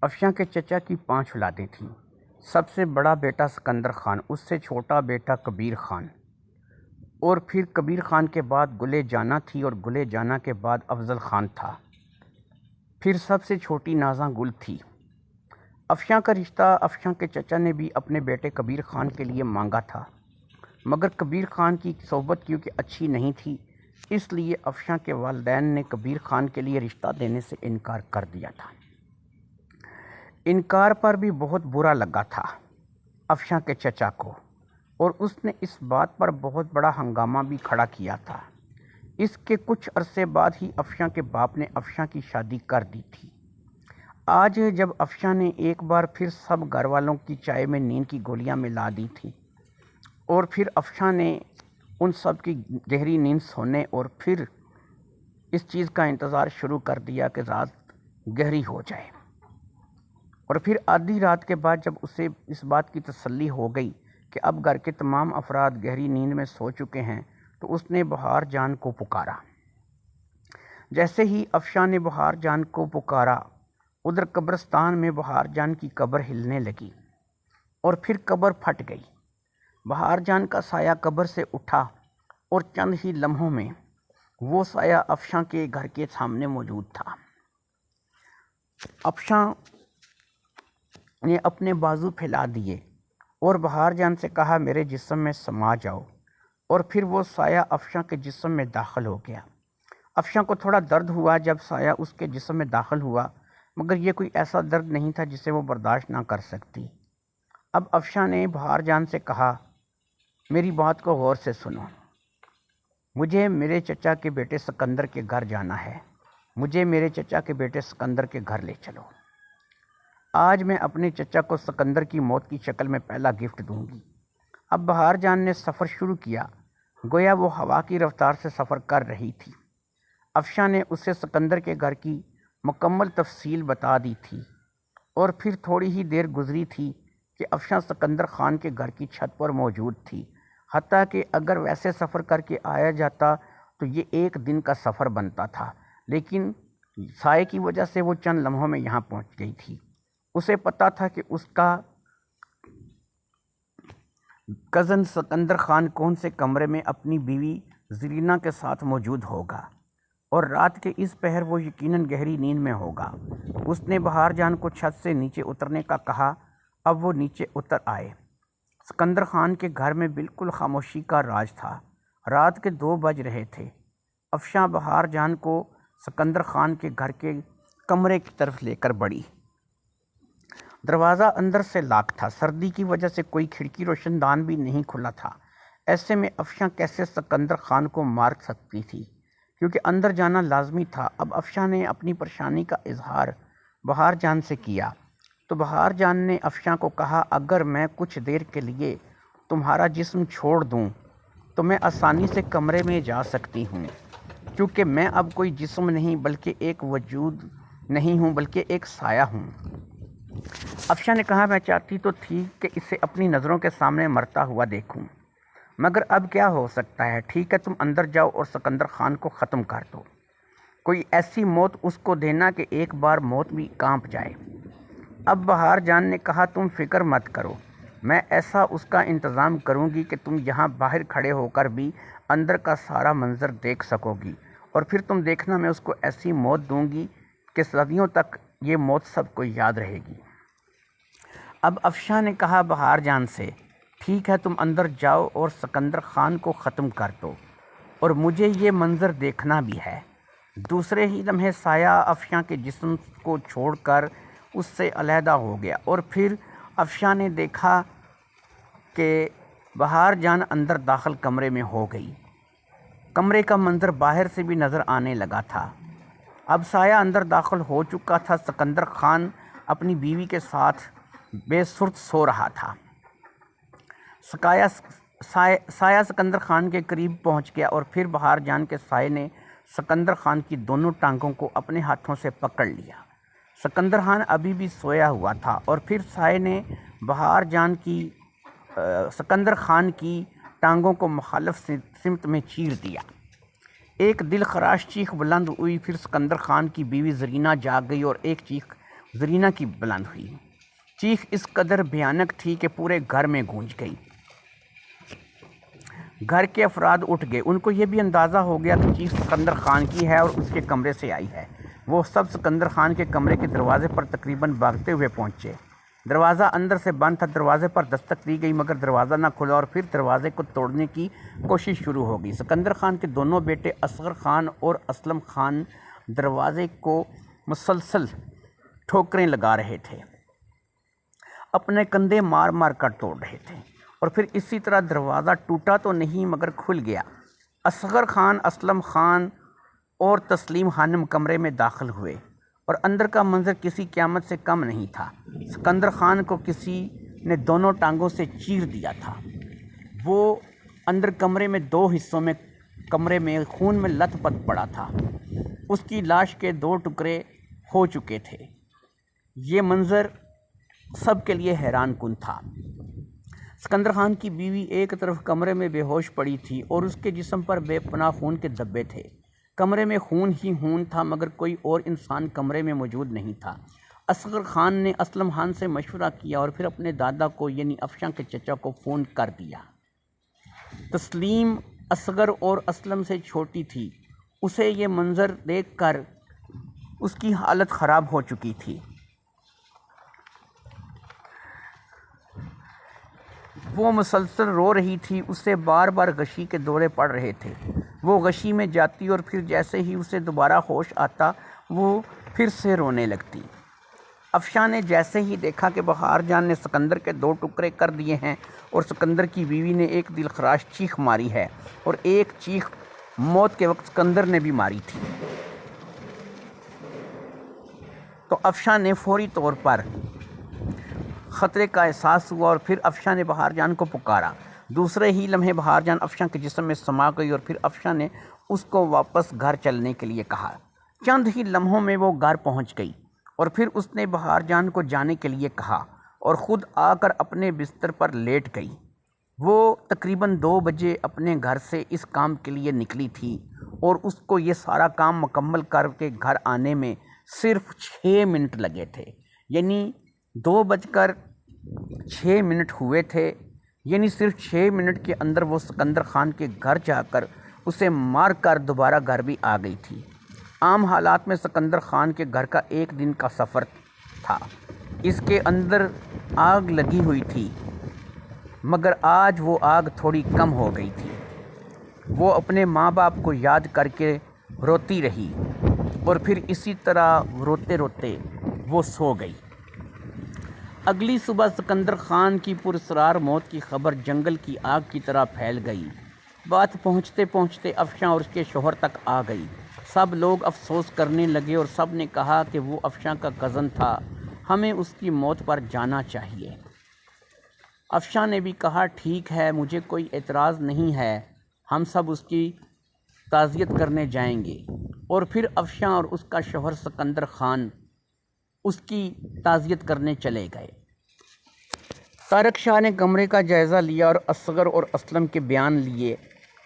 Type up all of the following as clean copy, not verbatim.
افشاں کے چچا کی 5 اولادیں تھیں۔ سب سے بڑا بیٹا سکندر خان، اس سے چھوٹا بیٹا کبیر خان، اور پھر کبیر خان کے بعد گلے جانا تھی، اور گلے جانا کے بعد افضل خان تھا، پھر سب سے چھوٹی نازاں گل تھی۔ افشاں کا رشتہ افشاں کے چچا نے بھی اپنے بیٹے کبیر خان کے لیے مانگا تھا، مگر کبیر خان کی صحبت کیونکہ اچھی نہیں تھی، اس لیے افشاں کے والدین نے کبیر خان کے لیے رشتہ دینے سے انکار کر دیا تھا۔ انکار پر بھی بہت برا لگا تھا افشاں کے چچا کو، اور اس نے اس بات پر بہت بڑا ہنگامہ بھی کھڑا کیا تھا۔ اس کے کچھ عرصے بعد ہی افشاں کے باپ نے افشاں کی شادی کر دی تھی۔ آج جب افشاں نے ایک بار پھر سب گھر والوں کی چائے میں نیند کی گولیاں ملا دی تھیں، اور پھر افشاں نے ان سب کی گہری نیند سونے اور پھر اس چیز کا انتظار شروع کر دیا کہ رات گہری ہو جائے، اور پھر آدھی رات کے بعد جب اسے اس بات کی تسلی ہو گئی کہ اب گھر کے تمام افراد گہری نیند میں سو چکے ہیں، تو اس نے بہار جان کو پکارا۔ جیسے ہی افشاں نے بہار جان کو پکارا، ادھر قبرستان میں بہار جان کی قبر ہلنے لگی، اور پھر قبر پھٹ گئی۔ بہار جان کا سایہ قبر سے اٹھا، اور چند ہی لمحوں میں وہ سایہ افشاں کے گھر کے سامنے موجود تھا۔ افشاں نے اپنے بازو پھیلا دیے اور بہار جان سے کہا، میرے جسم میں سما جاؤ، اور پھر وہ سایہ افشاں کے جسم میں داخل ہو گیا۔ افشاں کو تھوڑا درد ہوا جب سایہ اس کے جسم میں داخل ہوا، مگر یہ کوئی ایسا درد نہیں تھا جسے وہ برداشت نہ کر سکتی۔ اب افشاں نے بہار جان سے کہا، میری بات کو غور سے سنو، مجھے میرے چچا کے بیٹے سکندر کے گھر جانا ہے، مجھے میرے چچا کے بیٹے سکندر کے گھر لے چلو۔ آج میں اپنے چچا کو سکندر کی موت کی شکل میں پہلا گفٹ دوں گی۔ اب بہار جان نے سفر شروع کیا، گویا وہ ہوا کی رفتار سے سفر کر رہی تھی۔ افشاں نے اسے سکندر کے گھر کی مکمل تفصیل بتا دی تھی، اور پھر تھوڑی ہی دیر گزری تھی کہ افشاں سکندر خان کے گھر کی چھت پر موجود تھی، حتیٰ کہ اگر ویسے سفر کر کے آیا جاتا تو یہ ایک دن کا سفر بنتا تھا، لیکن سائے کی وجہ سے وہ چند لمحوں میں یہاں پہنچ گئی تھی۔ اسے پتہ تھا کہ اس کا کزن سکندر خان کون سے کمرے میں اپنی بیوی زرینہ کے ساتھ موجود ہوگا، اور رات کے اس پہر وہ یقیناً گہری نیند میں ہوگا۔ اس نے بہار جان کو چھت سے نیچے اترنے کا کہا۔ اب وہ نیچے اتر آئے۔ سکندر خان کے گھر میں بالکل خاموشی کا راج تھا۔ رات کے 2 بج رہے تھے۔ افشاں بہار جان کو سکندر خان کے گھر کے کمرے کی طرف لے کر بڑھی۔ دروازہ اندر سے لاک تھا، سردی کی وجہ سے کوئی کھڑکی روشن دان بھی نہیں کھلا تھا۔ ایسے میں افشاں کیسے سکندر خان کو مار سکتی تھی، کیونکہ اندر جانا لازمی تھا۔ اب افشاں نے اپنی پریشانی کا اظہار بہار جان سے کیا، تو بہار جان نے افشاں کو کہا، اگر میں کچھ دیر کے لیے تمہارا جسم چھوڑ دوں تو میں آسانی سے کمرے میں جا سکتی ہوں، کیونکہ میں اب کوئی جسم نہیں بلکہ ایک وجود نہیں ہوں، بلکہ ایک سایہ ہوں۔ افشاں نے کہا، میں چاہتی تو تھی کہ اسے اپنی نظروں کے سامنے مرتا ہوا دیکھوں، مگر اب کیا ہو سکتا ہے۔ ٹھیک ہے، تم اندر جاؤ اور سکندر خان کو ختم کر دو، کوئی ایسی موت اس کو دینا کہ ایک بار موت بھی کانپ جائے۔ اب بہار جان نے کہا، تم فکر مت کرو، میں ایسا اس کا انتظام کروں گی کہ تم یہاں باہر کھڑے ہو کر بھی اندر کا سارا منظر دیکھ سکو گی، اور پھر تم دیکھنا میں اس کو ایسی موت دوں گی کہ صدیوں تک یہ موت سب کو یاد رہے گی۔ اب افشاں نے کہا بہار جان سے، ٹھیک ہے، تم اندر جاؤ اور سکندر خان کو ختم کر دو، اور مجھے یہ منظر دیکھنا بھی ہے۔ دوسرے ہی لمحے سایہ افشاں کے جسم کو چھوڑ کر اس سے علیحدہ ہو گیا، اور پھر افشاں نے دیکھا کہ بہار جان اندر داخل کمرے میں ہو گئی۔ کمرے کا منظر باہر سے بھی نظر آنے لگا تھا۔ اب سایہ اندر داخل ہو چکا تھا۔ سکندر خان اپنی بیوی کے ساتھ بے سرت سو رہا تھا۔ سایہ سکندر خان کے قریب پہنچ گیا، اور پھر بہار جان کے سائے نے سکندر خان کی دونوں ٹانگوں کو اپنے ہاتھوں سے پکڑ لیا۔ سکندر خان ابھی بھی سویا ہوا تھا، اور پھر سائے نے بہار جان کی سکندر خان کی ٹانگوں کو مخالف سمت میں چیر دیا۔ ایک دل خراش چیخ بلند ہوئی، پھر سکندر خان کی بیوی زرینہ جاگ گئی اور ایک چیخ زرینہ کی بلند ہوئی۔ چیخ اس قدر بھیانک تھی کہ پورے گھر میں گونج گئی۔ گھر کے افراد اٹھ گئے۔ ان کو یہ بھی اندازہ ہو گیا کہ چیخ سکندر خان کی ہے اور اس کے کمرے سے آئی ہے۔ وہ سب سکندر خان کے کمرے کے دروازے پر تقریباً بھاگتے ہوئے پہنچے۔ دروازہ اندر سے بند تھا۔ دروازے پر دستک دی گئی مگر دروازہ نہ کھلا اور پھر دروازے کو توڑنے کی کوشش شروع ہو گئی۔ سکندر خان کے دونوں بیٹے اصغر خان اور اسلم خان دروازے کو مسلسل ٹھوکریں لگا رہے تھے، اپنے کندھے مار مار کر توڑ رہے تھے، اور پھر اسی طرح دروازہ ٹوٹا تو نہیں مگر کھل گیا۔ اصغر خان، اسلم خان اور تسلیم خانم کمرے میں داخل ہوئے اور اندر کا منظر کسی قیامت سے کم نہیں تھا۔ سکندر خان کو کسی نے دونوں ٹانگوں سے چیر دیا تھا۔ وہ اندر کمرے میں دو حصوں میں کمرے میں خون میں لت پت پڑا تھا۔ اس کی لاش کے دو ٹکڑے ہو چکے تھے۔ یہ منظر سب کے لیے حیران کن تھا۔ سکندر خان کی بیوی ایک طرف کمرے میں بے ہوش پڑی تھی اور اس کے جسم پر بے پناہ خون کے دھبے تھے۔ کمرے میں خون ہی خون تھا مگر کوئی اور انسان کمرے میں موجود نہیں تھا۔ اصغر خان نے اسلم خان سے مشورہ کیا اور پھر اپنے دادا کو یعنی افشاں کے چچا کو فون کر دیا۔ تسلیم اصغر اور اسلم سے چھوٹی تھی۔ اسے یہ منظر دیکھ کر اس کی حالت خراب ہو چکی تھی۔ وہ مسلسل رو رہی تھی۔ اسے بار بار غشی کے دورے پڑ رہے تھے۔ وہ غشی میں جاتی اور پھر جیسے ہی اسے دوبارہ ہوش آتا وہ پھر سے رونے لگتی۔ افشاں نے جیسے ہی دیکھا کہ بہار جان نے سکندر کے دو ٹکڑے کر دیے ہیں اور سکندر کی بیوی نے ایک دل خراش چیخ ماری ہے اور ایک چیخ موت کے وقت سکندر نے بھی ماری تھی، تو افشاں نے فوری طور پر خطرے کا احساس ہوا اور پھر افشاں نے بہار جان کو پکارا۔ دوسرے ہی لمحے بہار جان افشاں کے جسم میں سما گئی اور پھر افشاں نے اس کو واپس گھر چلنے کے لیے کہا۔ چند ہی لمحوں میں وہ گھر پہنچ گئی اور پھر اس نے بہار جان کو جانے کے لیے کہا اور خود آ کر اپنے بستر پر لیٹ گئی۔ وہ تقریباً 2 بجے اپنے گھر سے اس کام کے لیے نکلی تھی اور اس کو یہ سارا کام مکمل کر کے گھر آنے میں صرف 6 منٹ لگے تھے، یعنی 2:06 ہوئے تھے، یعنی صرف 6 منٹ کے اندر وہ سکندر خان کے گھر جا کر اسے مار کر دوبارہ گھر بھی آ گئی تھی۔ عام حالات میں سکندر خان کے گھر کا 1 دن کا سفر تھا۔ اس کے اندر آگ لگی ہوئی تھی مگر آج وہ آگ تھوڑی کم ہو گئی تھی۔ وہ اپنے ماں باپ کو یاد کر کے روتی رہی اور پھر اسی طرح روتے روتے وہ سو گئی۔ اگلی صبح سکندر خان کی پراسرار موت کی خبر جنگل کی آگ کی طرح پھیل گئی۔ بات پہنچتے پہنچتے افشاں اور اس کے شوہر تک آ گئی۔ سب لوگ افسوس کرنے لگے اور سب نے کہا کہ وہ افشاں کا کزن تھا، ہمیں اس کی موت پر جانا چاہیے۔ افشاں نے بھی کہا ٹھیک ہے، مجھے کوئی اعتراض نہیں ہے، ہم سب اس کی تعزیت کرنے جائیں گے۔ اور پھر افشاں اور اس کا شوہر سکندر خان اس کی تعزیت کرنے چلے گئے۔ طارق شاہ نے کمرے کا جائزہ لیا اور اصغر اور اسلم کے بیان لیے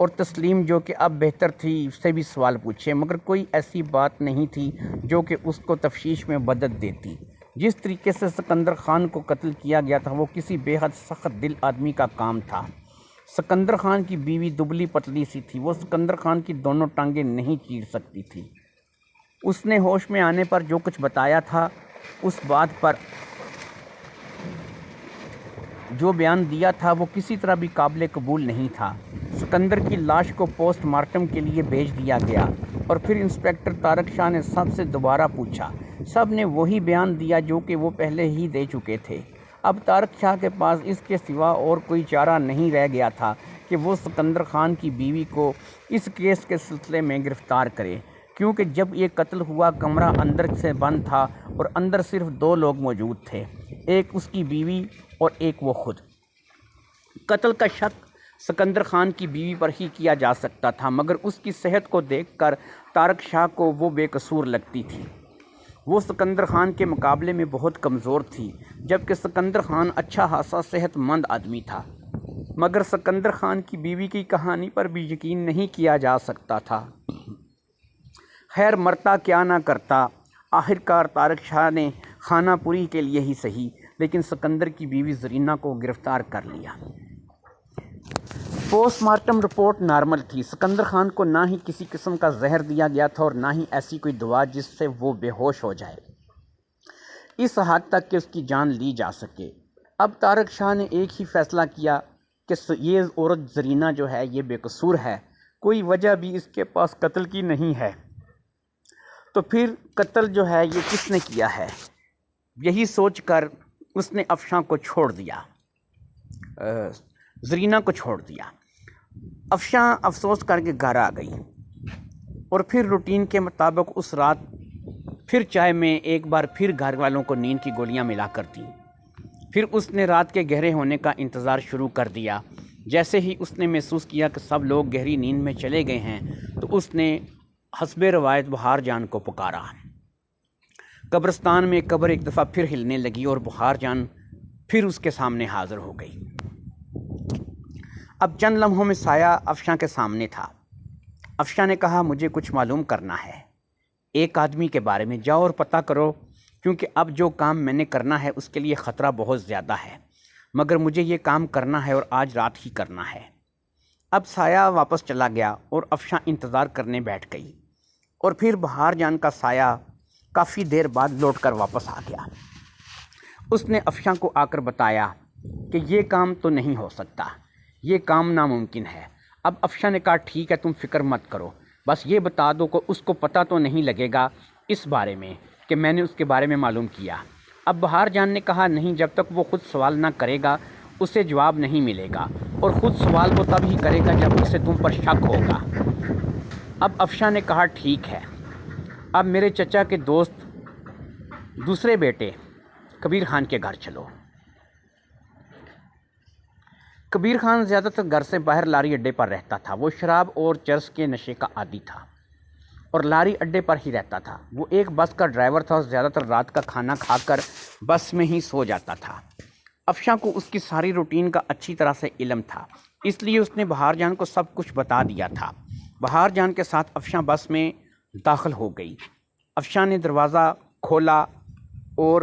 اور تسلیم جو کہ اب بہتر تھی سے بھی سوال پوچھے، مگر کوئی ایسی بات نہیں تھی جو کہ اس کو تفشیش میں مدد دیتی۔ جس طریقے سے سکندر خان کو قتل کیا گیا تھا وہ کسی بے حد سخت دل آدمی کا کام تھا۔ سکندر خان کی بیوی دبلی پتلی سی تھی، وہ سکندر خان کی دونوں ٹانگیں نہیں چیر سکتی تھی۔ اس نے ہوش میں آنے پر جو کچھ بتایا تھا اس بات پر جو بیان دیا تھا وہ کسی طرح بھی قابل قبول نہیں تھا۔ سکندر کی لاش کو پوسٹ مارٹم کے لیے بھیج دیا گیا اور پھر انسپکٹر طارق شاہ نے سب سے دوبارہ پوچھا۔ سب نے وہی بیان دیا جو کہ وہ پہلے ہی دے چکے تھے۔ اب طارق شاہ کے پاس اس کے سوا اور کوئی چارہ نہیں رہ گیا تھا کہ وہ سکندر خان کی بیوی کو اس کیس کے سلسلے میں گرفتار کرے، کیونکہ جب یہ قتل ہوا کمرہ اندر سے بند تھا اور اندر صرف 2 لوگ موجود تھے، ایک اس کی بیوی اور ایک وہ خود۔ قتل کا شک سکندر خان کی بیوی پر ہی کیا جا سکتا تھا مگر اس کی صحت کو دیکھ کر طارق شاہ کو وہ بے قصور لگتی تھی۔ وہ سکندر خان کے مقابلے میں بہت کمزور تھی، جبکہ سکندر خان اچھا خاصا صحت مند آدمی تھا، مگر سکندر خان کی بیوی کی کہانی پر بھی یقین نہیں کیا جا سکتا تھا۔ خیر مرتا کیا نہ کرتا، آخرکار طارق شاہ نے خانہ پوری کے لیے ہی صحیح، لیکن سکندر کی بیوی زرینہ کو گرفتار کر لیا۔ پوسٹ مارٹم رپورٹ نارمل تھی۔ سکندر خان کو نہ ہی کسی قسم کا زہر دیا گیا تھا اور نہ ہی ایسی کوئی دوا جس سے وہ بے ہوش ہو جائے، اس حد تک کہ اس کی جان لی جا سکے۔ اب طارق شاہ نے ایک ہی فیصلہ کیا کہ یہ عورت زرینہ جو ہے یہ بے قصور ہے، کوئی وجہ بھی اس کے پاس قتل کی نہیں ہے، تو پھر قتل جو ہے یہ کس نے کیا ہے؟ یہی سوچ کر اس نے افشاں کو چھوڑ دیا، زرینہ کو چھوڑ دیا۔ افشاں افسوس کر کے گھر آ گئی اور پھر روٹین کے مطابق اس رات پھر چائے میں ایک بار پھر گھر والوں کو نیند کی گولیاں ملا کر دیں۔ پھر اس نے رات کے گہرے ہونے کا انتظار شروع کر دیا۔ جیسے ہی اس نے محسوس کیا کہ سب لوگ گہری نیند میں چلے گئے ہیں تو اس نے حسب روایت بہار جان کو پکارا۔ قبرستان میں قبر ایک دفعہ پھر ہلنے لگی اور بہار جان پھر اس کے سامنے حاضر ہو گئی۔ اب چند لمحوں میں سایہ افشاں کے سامنے تھا۔ افشاں نے کہا، مجھے کچھ معلوم کرنا ہے، ایک آدمی کے بارے میں، جاؤ اور پتہ کرو، کیونکہ اب جو کام میں نے کرنا ہے اس کے لیے خطرہ بہت زیادہ ہے، مگر مجھے یہ کام کرنا ہے اور آج رات ہی کرنا ہے۔ اب سایہ واپس چلا گیا اور افشاں انتظار کرنے بیٹھ گئی، اور پھر بہار جان کا سایہ کافی دیر بعد لوٹ کر واپس آ گیا۔ اس نے افشاں کو آ کر بتایا کہ یہ کام تو نہیں ہو سکتا، یہ کام ناممکن ہے۔ اب افشاں نے کہا، ٹھیک ہے، تم فکر مت کرو، بس یہ بتا دو کہ اس کو پتہ تو نہیں لگے گا اس بارے میں کہ میں نے اس کے بارے میں معلوم کیا۔ اب بہار جان نے کہا، نہیں، جب تک وہ خود سوال نہ کرے گا اسے جواب نہیں ملے گا، اور خود سوال وہ تب ہی کرے گا جب اسے تم پر شک ہوگا۔ اب افشاں نے کہا، ٹھیک ہے، اب میرے چچا کے دوست دوسرے بیٹے کبیر خان کے گھر چلو۔ کبیر خان زیادہ تر گھر سے باہر لاری اڈے پر رہتا تھا۔ وہ شراب اور چرس کے نشے کا عادی تھا اور لاری اڈے پر ہی رہتا تھا۔ وہ ایک بس کا ڈرائیور تھا اور زیادہ تر رات کا کھانا کھا کر بس میں ہی سو جاتا تھا۔ افشاں کو اس کی ساری روٹین کا اچھی طرح سے علم تھا، اس لیے اس نے بہار جان کو سب کچھ بتا دیا تھا۔ بہار جان کے ساتھ افشاں بس میں داخل ہو گئی۔ افشاں نے دروازہ کھولا اور